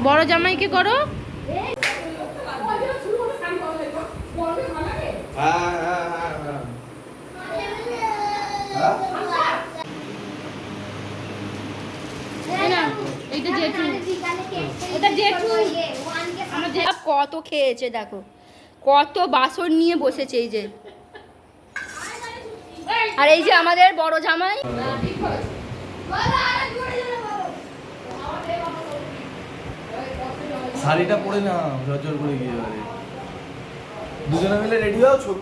বড় জামাইকে করো। কত খেয়েছে দেখো, কত বাসন নিয়ে বসেছে এই যে। আর এই যে আমাদের বড় জামাই, শাড়িটা পরে না ঝরঝর করে গিয়ে এবারে দুজনে মিলে রেডি হও ছবি।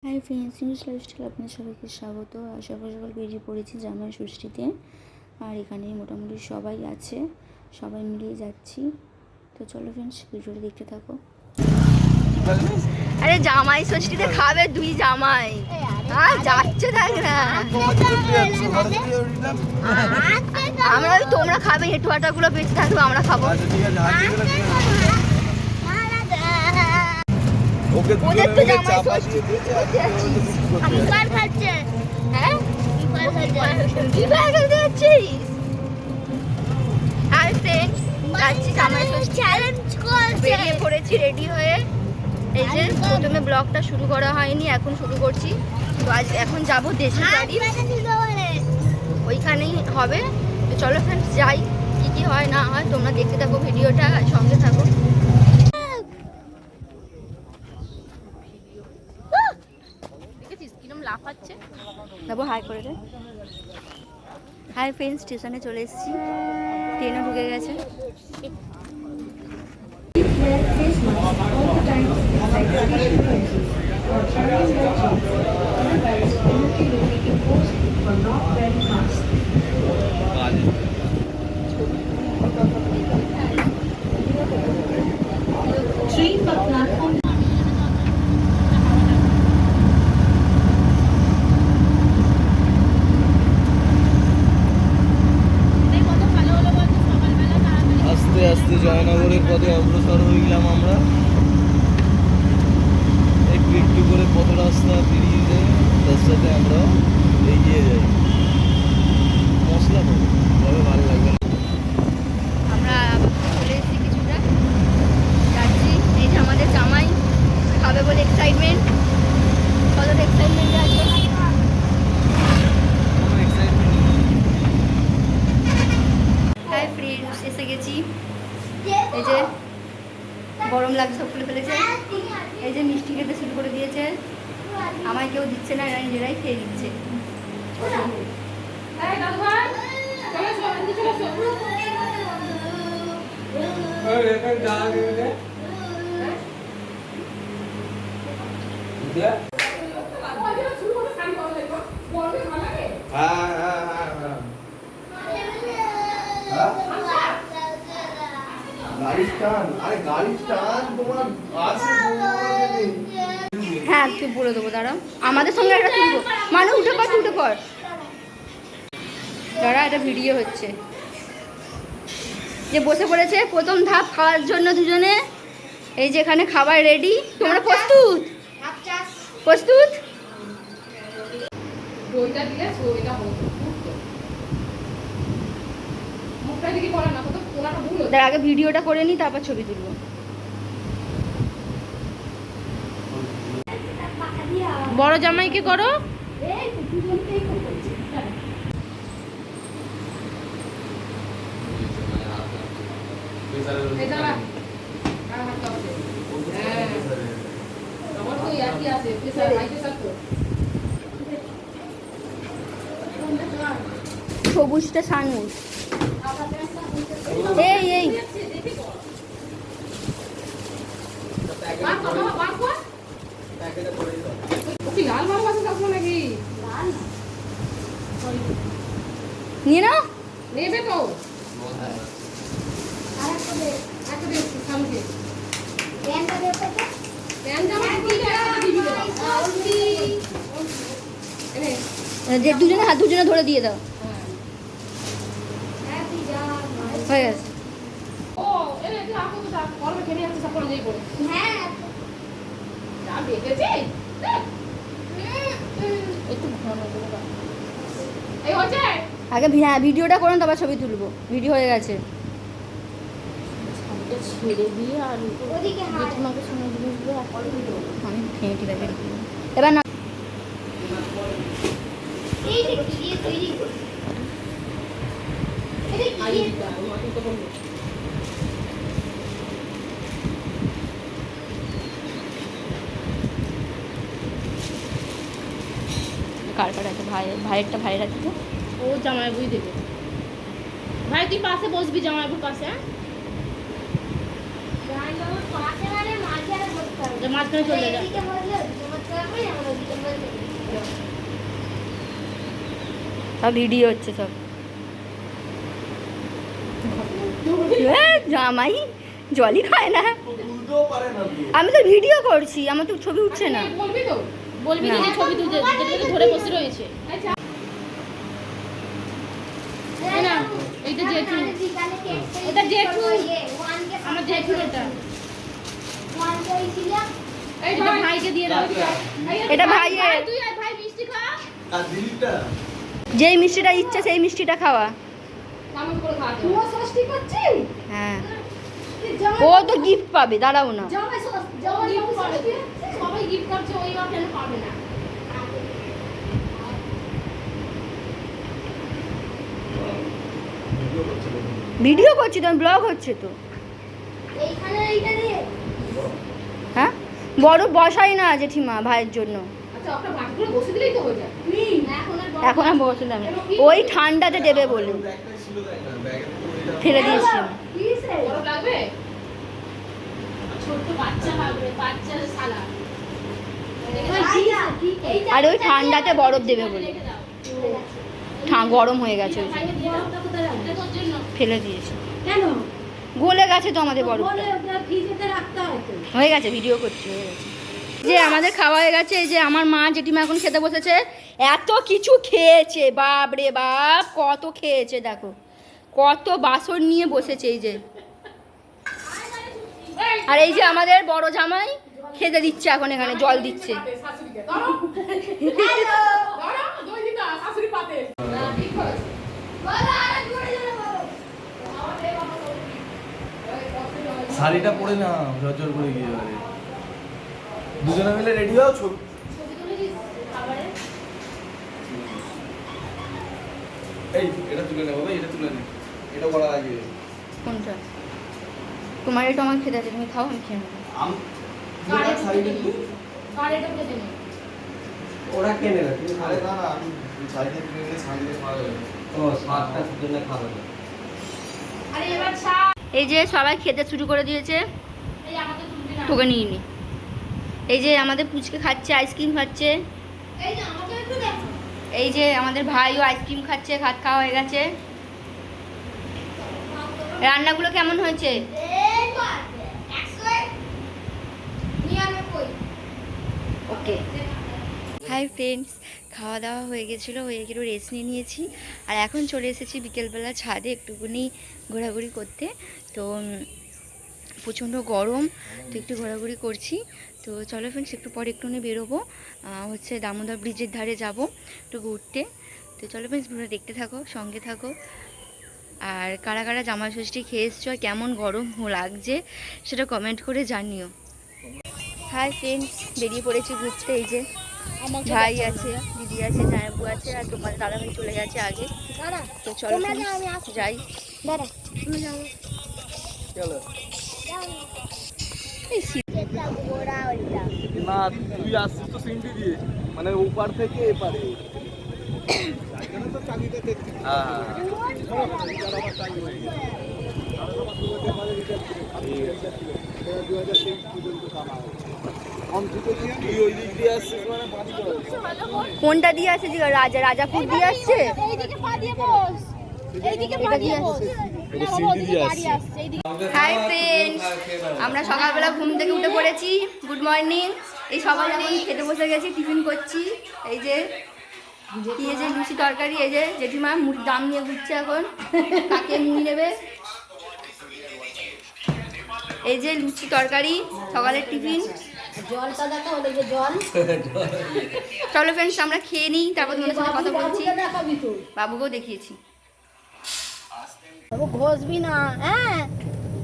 হাই ফ্রেন্ডস, নিউজ লাইফস্টাইল আপনার সবাইকে স্বাগত। সকাল সকাল বেরিয়ে পড়েছি জামাই ষষ্ঠীতে, আর এখানে মোটামুটি সবাই আছে, সবাই মিলিয়ে যাচ্ছি। তো চলো ফ্রেন্ডস, ভিডিওটা দেখতে থাকো। আরে জামাই ষষ্ঠীতে খাবে দুই জামাই, যাচ্ছে থাক না। আমরা ওই তোমরা খাবে হেঁটু আটাগুলো বেঁচে থাকবে, আমরা খাবো। ওদের তো জামাই ষষ্ঠী খাচ্ছে। হ্যাঁ আর ফ্রেন্ডস যাচ্ছি জামাই ষষ্ঠী, বেরিয়ে পড়েছি রেডি হয়ে। এই যে প্রথমে ব্লগটা শুরু করা হয়নি, এখন শুরু করছি। তো আজ এখন যাবো দেশের বাড়ি, ওইখানেই হবে। তো চলো ফ্রেন্ডস যাই, কি কি হয় না হয় তোমরা দেখতে থাকো ভিডিওটা, সঙ্গে থাকো। দেখেছিস কিরম লাফাচ্ছে, যাবো হাই করে দে। হাই ফ্রেন্ডস, স্টেশনে চলে এসেছি, ট্রেনও ঢুকে গেছে। আস্তে আস্তে জয়নগরের পথে অগ্রসর হয়ে গেলাম আমরা। একটু একটু করে পথ রাস্তা পেরিয়ে যাই, তার সাথে আমরা এগিয়ে যাই। মশলা পাবো, তবে ভালো লাগবে না। আমরা চলে এসেছি কিছুটা, যাচ্ছি। এই যে আমাদের জামাই খাবে বলে এক্সাইটমেন্ট, কতটা এক্সাইটমেন্টে আছে। হাই ফ্রেন্ডস, এসে গেছি। এই যে গরম লাগে, সব খুলে ফেলেছে। এই যে মিষ্টি খেতে শুরু করে দিয়েছে, আমায় কেউ দিচ্ছে না, এরা নিজেরাই খেয়ে দিচ্ছে। হ্যাঁ তুই বলে দেবো, দাঁড়াও আমাদের সঙ্গে একটা তুলবো। মানে উঠে পর, উঠে পর, দাঁড়া এটা ভিডিও হচ্ছে। যে বসে পড়েছে প্রথম ধাপ খাওয়ার জন্য দুজনে। এই যে এখানে খাবার রেডি, তোমরা প্রস্তুত? প্রস্তুত? আগে ভিডিওটা করে নি, তারপর ছবি তুলবো। বড় জামাইকে করো। সবুজটা সানুস। এই এই নিয়ে নাও, নেবে তো। দুজনে হাত দুজনে ধরে দিয়ে দাও, হয়ে গেছে। আগে হ্যাঁ ভিডিওটা করুন, তারপর ছবি তুলবো। ভিডিও হয়ে গেছে। ছেড়ে দিয়ে আর জেঠিমাকে সময় জিনিসগুলো আমি খেয়ে ঠিক আছে এবার না। কার কার আছে? ভাইয়েরটা ভাইয়ের আছে তো? ও জামাইবুই দেবে। ভাই তুই পাশে বসবি জামাইবুর পাশে। মাঝখানে চলে যা। সব ভিডিও হচ্ছে সব। জামাই জলই খায় না। আমি তো ভিডিও করছি, আমার তো ছবি উঠছে না। বলবি না। যে ছবি তুলতে যেটাকে ধরে বসে রয়েছে। এই না, এইটা জেঠু। এটা জেঠু। আমার জেঠু এটা। এইটা ভাইকে দিয়ে দাও। এটা ভাইয়ের। তুই আর ভাই মিষ্টি খা। আর দিদিটা যেই মিষ্টিটা ইচ্ছে সেই মিষ্টিটা খাওয়া। কেমন করে খাওয়া তুইও ষষ্ঠী করছিস? হ্যাঁ, জামাই ও তো গিফট পাবে, দাঁড়াও না। জামাই ষষ্ঠী হচ্ছে? সবাই গিফট করছে, ওই বা কেন পাবে না? ভিডিও করছি তো, ব্লগ হচ্ছে তো। এইখানে এইটা দিয়ে হ্যাঁ, বড় বসাই না জেঠিমা ভাইয়ের জন্য। আচ্ছা ওটা ভাগ করে বসে দিলেই তো হয়ে যায়। এখন আর বড়- এখন আর বসলাম না, ওই ঠান্ডাতে দেবে বলে একটাই ছিল দেখ না ব্যাগের মধ্যে ফেলে দিয়েছি। কিসে? বরফ লাগবে? ছোট্ট বাচ্চা লাগবে, বাচ্চার শালা। আর ওই ঠান্ডাতে বরফ দেবে বলে রেখে দাও। গরম হয়ে গেছে ওই জন্য। ভাইকে দিয়ে দাও। এটা তোর জন্য। ফেলে দিয়েছি, কেন? গলে গেছে তো আমাদের বলে বরফটা। ওটা ফ্রিজেতে রাখতে হয় তো। হয়ে গেছে, ভিডিও করছি, হয়ে গেছে। যে আমাদের খাওয়া হয়ে গেছে। এই যে আমার মা জেঠিমা এখন খেতে বসেছে। এত কিছু খেয়েছে, বাপ রে বাপ, কত খেয়েছে দেখো, কত বাসন নিয়ে বসেছে। এই যে, আর এই যে আমাদের বড় জামাই খেতে দিচ্ছে, এখন এখানে জল দিচ্ছে। শাড়িটা পরে না ঝরঝর করে গিয়ে এবারে দুজনে মিলে রেডি হও ছবি। এই এটা তুলে নেবো ভাই, এটা তুলে নে, এটা বলা আগে। কোনটা? তোমার এটা আমার খেতে আছে, তুমি খাও, আমি খেয়ে নেবো। শাড়িটা তুলে আর এটা বলে দিন। ওরা কেনে না তুমি আরে খাবে না না, আমি শাড়িটা তুলে নিয়ে শাড়িতে খাওয়া যাবে। ও সাতটা জন্য খাবে না আরে এবার ছা। এই যে সবাই খেতে শুরু করে দিয়েছে, এই আমাকে তুলবি না। তোকে নিয়ে নি। এই যে আমাদের পুচকে খাচ্ছে, আইসক্রিম খাচ্ছে। এই যে আমাকে একটু দেখো। এই যে আমাদের ভাইও আইসক্রিম খাচ্ছে, ভাত খাওয়া হয়ে গেছে। রান্নাগুলো কেমন হয়েছে? এই তো আছে 199 ওকে। হাই ফ্রেন্ডস, খাওয়া দাওয়া হয়ে গেছিলো, হয়ে গেলো, রেস্ট নিয়ে নিয়েছি। আর এখন চলে এসেছি বিকেলবেলা ছাদে একটুখানি ঘোরাঘুরি করতে। তো প্রচণ্ড গরম, তো একটু ঘোরাঘুরি করছি। তো চলো ফ্রেন্ডস, একটু পরে একটুখানি বেরোবো, হচ্ছে দামোদর ব্রিজের ধারে যাব একটু ঘুরতে। তো চলো ফ্রেন্ডস, ভিডিওটা দেখতে থাকো, সঙ্গে থাকো। আর কারা কারা জামাই ষষ্ঠী খেয়ে এসছো, আর কেমন গরম লাগছে সেটা কমেন্ট করে জানিও। হাই ফ্রেন্ডস, বেরিয়ে পড়েছি ঘুরতে। এই যে ভাই আছে, দিদি আছে, জামাইবু আছে, আর তোমার দাদা ভাই চলে গেছে আগে। তো চলো friends, যাই। চলো এই শীত- না, তুই আসছিস তো সিনটি দিয়ে, মানে ওপার থেকে এপারে। তুই ওই দিক দিয়ে আসছিস মানে পানি জল। কোনটা দিয়ে আসছে? যে রাজাপুর দিয়ে আসছে, এইদিকে পা দিয়ে বস। এইদিকে পা এটা দিয়ে দিয়ে বস। আসছে। এটা সিনটি দিয়ে আসছে। হাই ফ্রেন্ডস, আমরা সকালবেলা ঘুম থেকে উঠে পড়েছি। Good morning. এই সবাই এখন খেতে বসে গেছি, টিফিন করছি। এই যে কি, এই যে লুচি তরকারি, এই যে জেঠিমা মুড়ির দাম নিয়ে ঘুরছে এখন, কাকে মুড়ি নেবে। এই যে লুচি তরকারি, সকালের টিফিন। জলটা দেখা হলে যে জল চলো ফ্রেন্ডস আমরা খেয়ে নিই, তারপর তোমাদের সাথে কথা বলছি। বাবুকে দেখাবি তুই বাবুকেও দেখিয়েছি। বাবু ঘষবি না, হ্যাঁ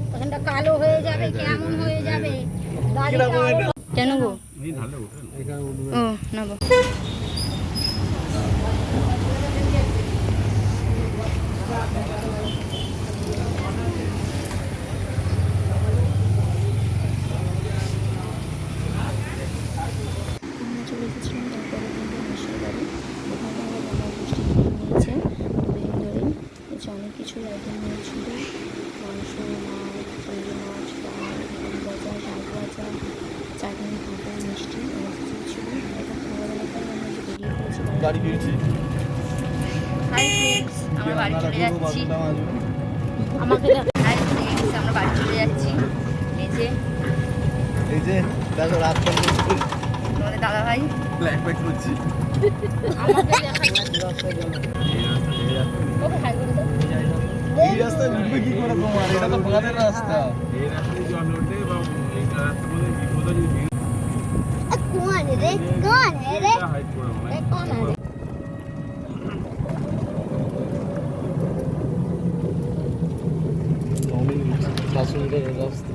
ওখানটা কালো হয়ে যাবে, কেমন হয়ে যাবে দাড়িটা আরো- কেন গো? ও না গো। আমরা চলে এসেছিলাম তারপরে কিন্তু মাসির বাড়ি, ওখানে আমরা জামাই ষষ্ঠী নিয়েছে দুদিন ধরে। এসে অনেক কিছু আইটেম নিয়েছিল, মাংস, মাছ, চিংড়ি মাছ, ডাল, আলু ভাজা, শাক ভাজা, চাটনি, ভাপা, মিষ্টি অনেক কিছু ছিল। এটা খাওয়া দাওয়া করে আমরা যে বেরিয়ে পড়েছি গাড়ি ফিরছি। হাই ফ্রেন্ডস, আমরা বাড়ি চলে যাচ্ছি। আমাকে হাই ফ্রেন্ডস, আমরা বাড়ি চলে যাচ্ছি। এই যে দেখো রাস্তা তোমাদের দাদা ভাই ব্ল্যাক প্যাক করছি। এই রাস্তায় উঠবে কি করে তোমার? এটা তো বাগানের রাস্তা। कौन है रे, कौन है रे, कौन है रे? শাশুড়ির রাস্তা।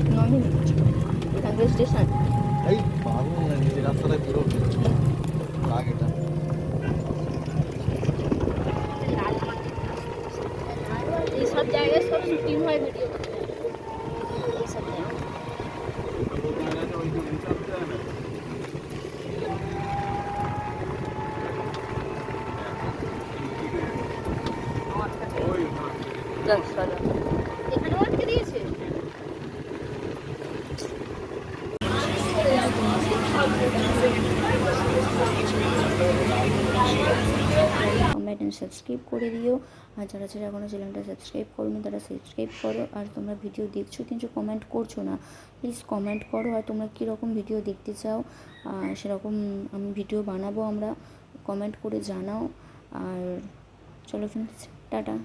9 মিনিট রেলওয়ে স্টেশন। এই পাগল না, এই রাস্তাটা পুরো রাগ এটা। ये सब जाएगा, सब शूटिंग है वीडियो ये सब जाएगा। এখানে আটকে দিয়েছে কমেন্ট অ্যান্ড সাবস্ক্রাইব করে দিও। আর যারা যারা এখনও চ্যানেলটা সাবস্ক্রাইব করোনি তারা সাবস্ক্রাইব করো। আর তোমরা ভিডিও দেখছো কিন্তু কমেন্ট করছো না, প্লিজ কমেন্ট করো। আর তোমরা কীরকম ভিডিও দেখতে চাও সেরকম আমি ভিডিও বানাবো, আমরা কমেন্ট করে জানাও। আর চলো ফ্রেন্ডস, টাটা।